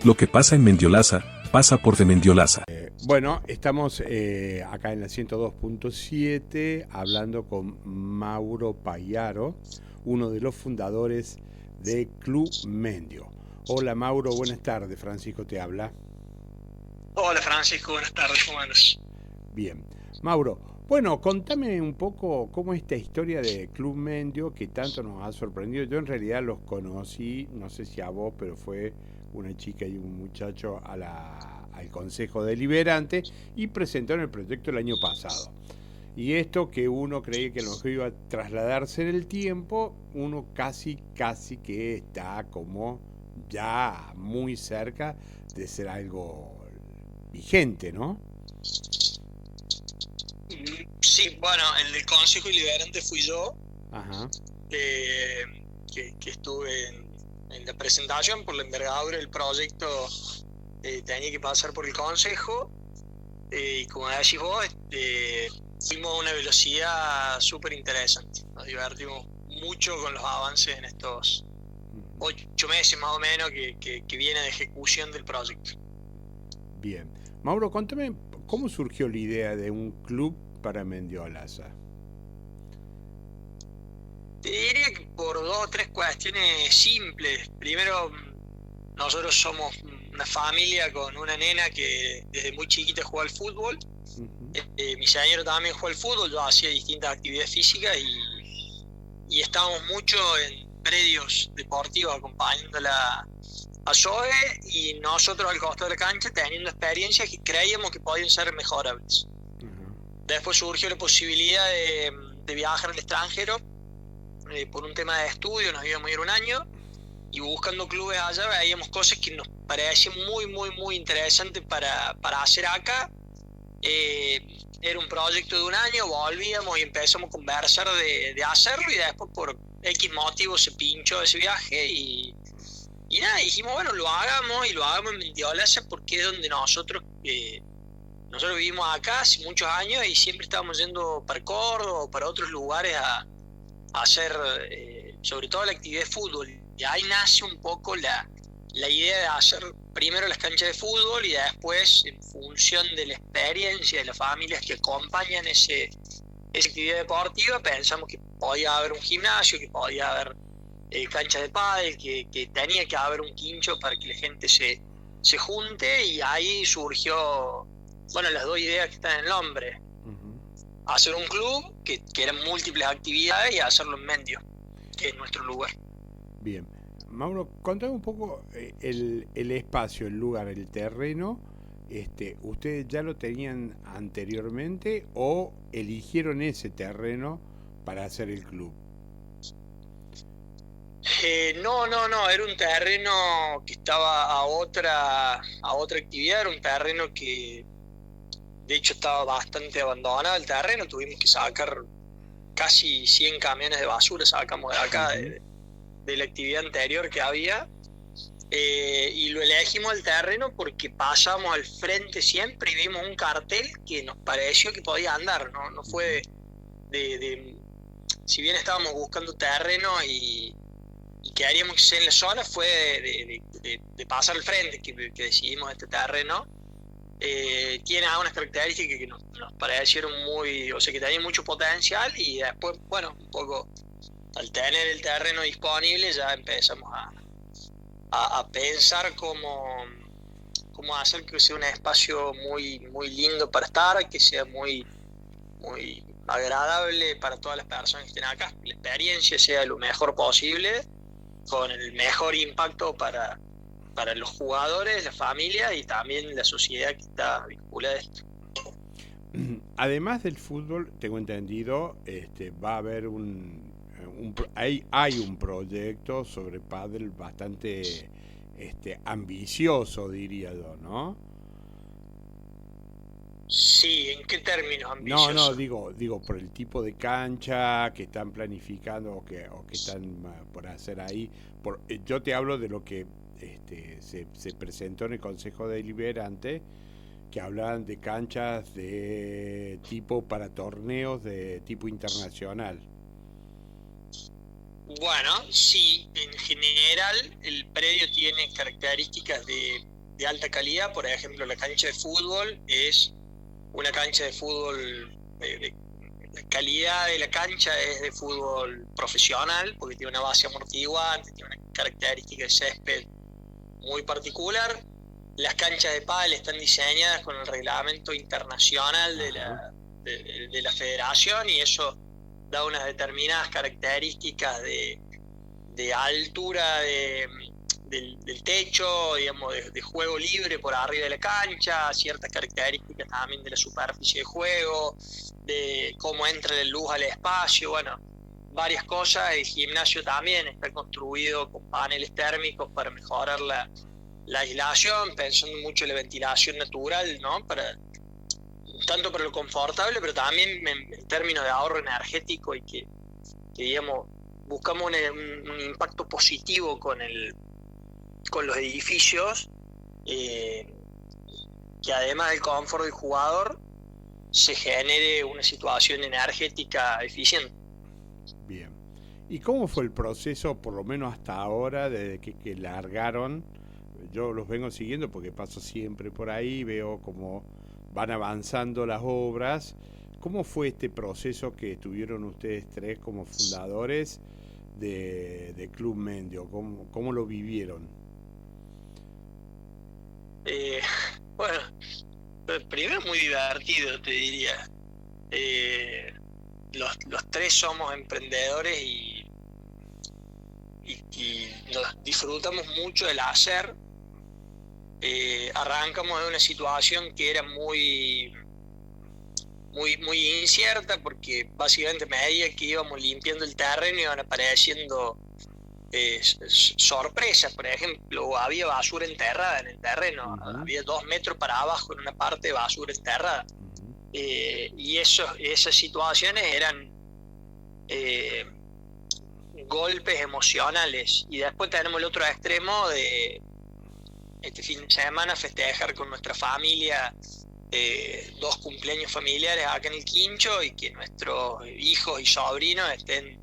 Lo que pasa en Mendiolaza, pasa por de Mendiolaza. Bueno, estamos acá en la 102.7 hablando con Mauro Payaro, uno de los fundadores de Club Mendio. Hola Mauro, buenas tardes. Francisco te habla. Hola Francisco, buenas tardes, ¿cómo andas? Bien. Mauro, bueno, contame un poco cómo es esta historia de Club Mendio que tanto nos ha sorprendido. Yo en realidad los conocí, no sé si a vos, pero fue una chica y un muchacho al Consejo Deliberante y presentaron el proyecto el año pasado. Y esto que uno creía que a lo mejor iba a trasladarse en el tiempo, uno casi que está como ya muy cerca de ser algo vigente, ¿no? Sí, bueno, el del Consejo Deliberante fui yo, Ajá. que estuve en la presentación por la envergadura del proyecto. Tenía que pasar por el Consejo, y como decís vos, fuimos a una velocidad súper interesante. Nos divertimos mucho con los avances en estos 8 meses más o menos que viene de ejecución del proyecto. Bien. Mauro, contame, ¿cómo surgió la idea de un club para Mendiolaza? Te diría que por 2 o 3 cuestiones simples. Primero, nosotros somos una familia con una nena que desde muy chiquita juega al fútbol. Mi señor también juega al fútbol, yo hacía distintas actividades físicas y estábamos mucho en predios deportivos acompañándola a Zoe y nosotros al costado de la cancha teniendo experiencias que creíamos que podían ser mejorables. Después surgió la posibilidad de viajar al extranjero por un tema de estudio, nos íbamos a ir un año y buscando clubes allá veíamos cosas que nos parecían muy interesantes para hacer acá. Era un proyecto de un año, volvíamos y empezamos a conversar de hacerlo y después por X motivos se pinchó ese viaje y nada, dijimos bueno, lo hagamos en Mendiolaza porque es donde nosotros vivimos acá hace muchos años y siempre estábamos yendo para Córdoba o para otros lugares a hacer sobre todo la actividad de fútbol. Y ahí nace un poco la idea de hacer primero las canchas de fútbol y después, en función de la experiencia de las familias que acompañan esa actividad deportiva, pensamos que podía haber un gimnasio, que podía haber canchas de pádel, que tenía que haber un quincho para que la gente se junte y ahí surgió, bueno, las 2 ideas que están en el nombre. Hacer un club que eran múltiples actividades y hacerlo en Mendio, que es nuestro lugar. Bien. Mauro, contame un poco el espacio, el lugar, el terreno. ¿Ustedes ya lo tenían anteriormente o eligieron ese terreno para hacer el club? No, era un terreno que estaba a otra actividad, era un terreno que de hecho estaba bastante abandonado el terreno, tuvimos que sacar casi 100 camiones de basura, sacamos de acá de la actividad anterior que había, y lo elegimos el terreno porque pasamos al frente siempre y vimos un cartel que nos pareció que podía andar, no fue si bien estábamos buscando terreno y queríamos que sea en la zona, fue de pasar al frente que decidimos este terreno. Tiene algunas características que nos parecieron que tenían mucho potencial y después, bueno, un poco al tener el terreno disponible ya empezamos a pensar cómo hacer que sea un espacio muy lindo para estar, que sea muy agradable para todas las personas que estén acá, la experiencia sea lo mejor posible, con el mejor impacto para los jugadores, la familia y también la sociedad que está vinculada a esto. Además del fútbol, tengo entendido, va a haber hay un proyecto sobre pádel bastante ambicioso, diría yo, ¿no? Sí, ¿en qué términos ambicioso? No, digo por el tipo de cancha que están planificando o que están por hacer ahí. Yo te hablo de lo que se presentó en el Consejo Deliberante, que hablaban de canchas de tipo para torneos de tipo internacional. Bueno, sí, en general el predio tiene características de de alta calidad. Por ejemplo, la cancha de fútbol es una cancha de fútbol, la calidad de la cancha es de fútbol profesional, porque tiene una base amortiguante, tiene una característica de césped muy particular. Las canchas de pádel están diseñadas con el reglamento internacional de la federación, y eso da unas determinadas características de altura del techo, digamos, de juego libre por arriba de la cancha, ciertas características también de la superficie de juego, de cómo entra la luz al espacio, bueno, varias cosas. El gimnasio también está construido con paneles térmicos para mejorar la aislación, pensando mucho en la ventilación natural, ¿no? Tanto para lo confortable, pero también en términos de ahorro energético, y que digamos, buscamos un impacto positivo con los edificios, que además del confort del jugador se genere una situación energética eficiente. Bien. ¿Y cómo fue el proceso, por lo menos hasta ahora, desde que largaron? Yo los vengo siguiendo porque paso siempre por ahí, veo cómo van avanzando las obras. ¿Cómo fue este proceso que tuvieron ustedes tres como fundadores de Club Mendio? ¿Cómo lo vivieron? Bueno, primero muy divertido, te diría. Los tres somos emprendedores y nos disfrutamos mucho del hacer. Arrancamos de una situación que era muy incierta, porque básicamente a medida que íbamos limpiando el terreno iban apareciendo sorpresas. Por ejemplo, había basura enterrada en el terreno, había 2 metros para abajo en una parte de basura enterrada, y esas situaciones eran golpes emocionales. Y después tenemos el otro extremo de este fin de semana festejar con nuestra familia 2 cumpleaños familiares acá en el Quincho, y que nuestros hijos y sobrinos estén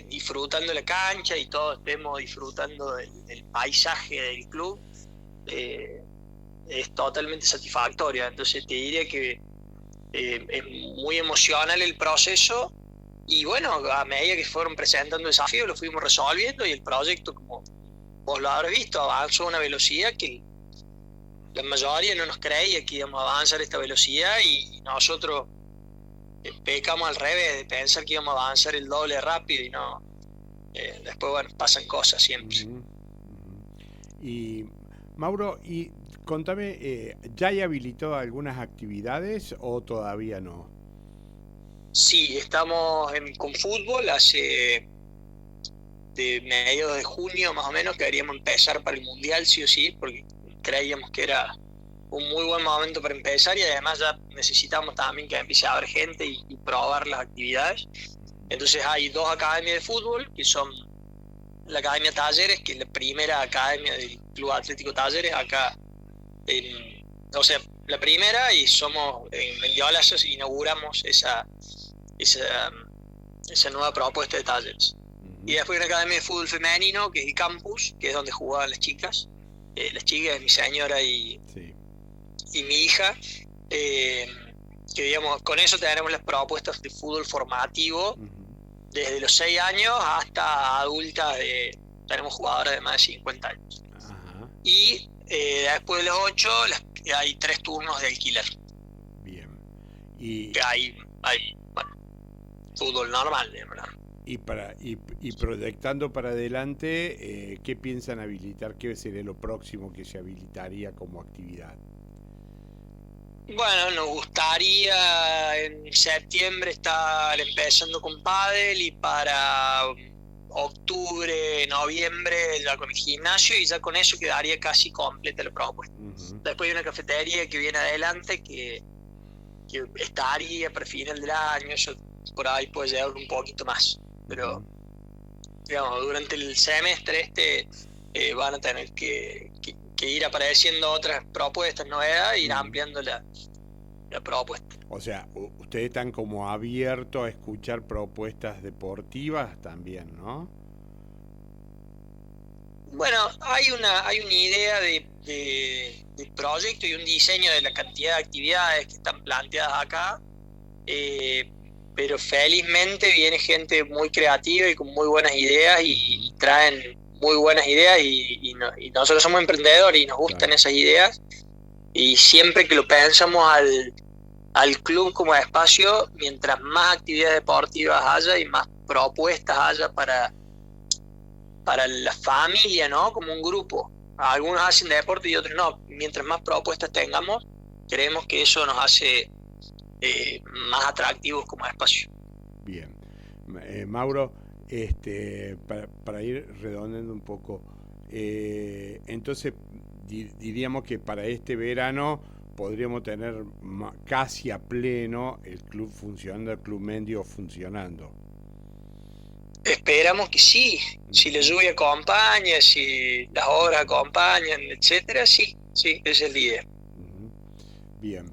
disfrutando la cancha y todos estemos disfrutando del paisaje del club. Es totalmente satisfactorio. Entonces te diría que es muy emocional el proceso, y bueno, a medida que fueron presentando desafíos lo fuimos resolviendo, y el proyecto, como vos lo habrás visto, avanzó a una velocidad que la mayoría no nos creía que íbamos a avanzar a esta velocidad, y nosotros pecamos al revés de pensar que íbamos a avanzar el doble rápido, y no. Después, bueno, pasan cosas siempre. Y Mauro, y contame, ¿ya hay habilitado algunas actividades o todavía no? Sí, estamos con fútbol hace de mediados de junio más o menos, que queríamos empezar para el Mundial sí o sí, porque creíamos que era un muy buen momento para empezar, y además ya necesitamos también que empiece a haber gente y probar las actividades. Entonces hay 2 academias de fútbol, que son la Academia Talleres, que es la primera academia del Club Atlético Talleres acá, o sea, la primera, y somos en Mendiolaza, inauguramos esa nueva propuesta de Talleres. Y después hay una academia de fútbol femenino, que es el Campus, que es donde jugaban las chicas. Las chicas, mi señora y mi hija, que digamos, con eso tenemos las propuestas de fútbol formativo, desde los 6 años hasta adultas, tenemos jugadoras de más de 50 años. Y después de los 8 hay 3 turnos de alquiler. Bien. Y hay bueno, fútbol normal, de verdad. Y proyectando para adelante, ¿qué piensan habilitar? ¿Qué sería lo próximo que se habilitaría como actividad? Bueno, nos gustaría en septiembre estar empezando con pádel, y para octubre, noviembre ya con el gimnasio, y ya con eso quedaría casi completa la propuesta. Después hay una cafetería que viene adelante que estaría para final del año, eso por ahí puede llegar un poquito más. Pero digamos, durante el semestre van a tener que ir apareciendo otras propuestas, novedades, e ir ampliando la propuesta. O sea, ustedes están como abiertos a escuchar propuestas deportivas también, ¿no? Bueno, hay una idea de proyecto y un diseño de la cantidad de actividades que están planteadas acá, pero felizmente viene gente muy creativa y con muy buenas ideas y traen muy buenas ideas y nosotros somos emprendedores y nos gustan esas ideas, y siempre que lo pensamos al club como espacio, mientras más actividades deportivas haya y más propuestas haya para la familia, ¿no? Como un grupo. Algunos hacen deporte y otros no. Mientras más propuestas tengamos, creemos que eso nos hace más atractivos como espacio. Bien. Mauro, para ir redondeando un poco, entonces diríamos que para este verano podríamos tener casi a pleno el club funcionando, el Club Mendio funcionando. Esperamos que sí, si la lluvia acompaña, si las obras acompañan, etcétera, sí, esa es la idea. Bien.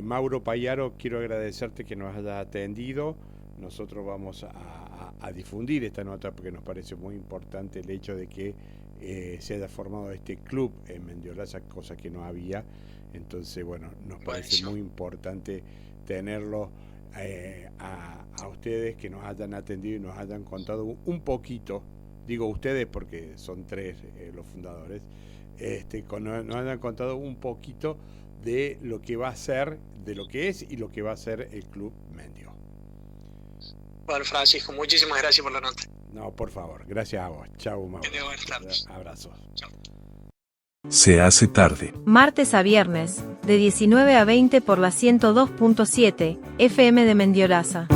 Mauro Payaro, quiero agradecerte que nos hayas atendido. Nosotros vamos a difundir esta nota porque nos parece muy importante el hecho de que se haya formado este club en Mendiolaza, cosa que no había. Entonces, bueno, nos parece muy importante tenerlo a ustedes, que nos hayan atendido y nos hayan contado un poquito, digo ustedes porque son tres los fundadores, nos hayan contado un poquito de lo que va a ser, de lo que es y lo que va a ser el Club Mendio. Bueno, Francisco, muchísimas gracias por la nota. No, por favor, gracias a vos. Chau, Mauro. Buenas tardes. Abrazos. Chau. Se hace tarde. Martes a viernes, de 19 a 20 por la 102.7 FM de Mendiolaza.